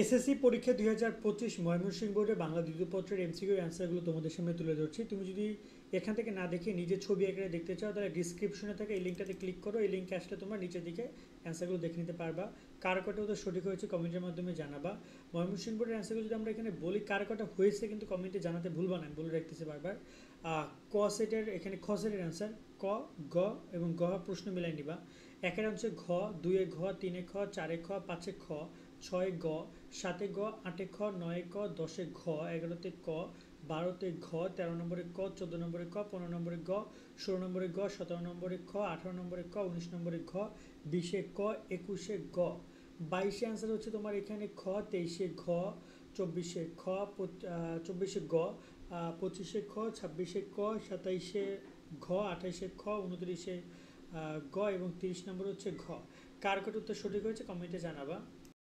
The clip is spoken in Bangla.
এসএসসি পরীক্ষা 2025 ময়মনসিংহ বোর্ডে বাংলা দ্বিতীয় পত্রের এমসিকিউ অ্যান্সারগুলো তোমাদের সামনে তুলে ধরছি। তুমি যদি এখান থেকে না দেখে নিজে ছবি আঁকড়ে দেখতে চাও তাহলে ডিসক্রিপশনে থাকে এই লিঙ্কটাতে ক্লিক করো। এই লিঙ্কে আসলে তোমরা নিচের দিকে অ্যান্সারগুলো দেখে নিতে পারবা। কার কটা তো সঠিক হয়েছে কমেন্টের মাধ্যমে জানাবা। ময়মনসিংহ বোর্ডের অ্যান্সারগুলো যদি আমরা এখানে বলি কার কটা হয়েছে কিন্তু কমেন্টে জানাতে ভুলবা না, আমি বলে রাখতেছি বারবার। ক সেটের এখানে খ সেটের অ্যান্সার ক, গ এবং গ প্রশ্ন মিলাই নিবা। একের হচ্ছে ঘ, দুয়ে ঘ, তিনে খ, চারে খ, পাঁচে খ, ছয় গ, সাতে গ, আটে খ, নয়ে ক, দশে ঘ, এগারোতে ক, বারোতে ঘ, 13 নম্বরে ক, 14 নম্বরে ক, 15 নম্বরে গ, 16 নম্বরে গ, 17 নম্বরে খ, 18 নম্বরে ক, 19 নম্বরে ঘ, 20-এ ক, 21-এ গ। 22-এ অ্যান্সার হচ্ছে তোমার এখানে খ, 23-এ ঘ, 24-এ খ, 24-এ গ, 25-এ খ, 26-এ ক, 27-এ ঘ, 28-এ খ, 29-এ গ এবং 30 নম্বর হচ্ছে ঘ। কার কত উত্তর সঠিক হয়েছে কমেন্টে জানাবা।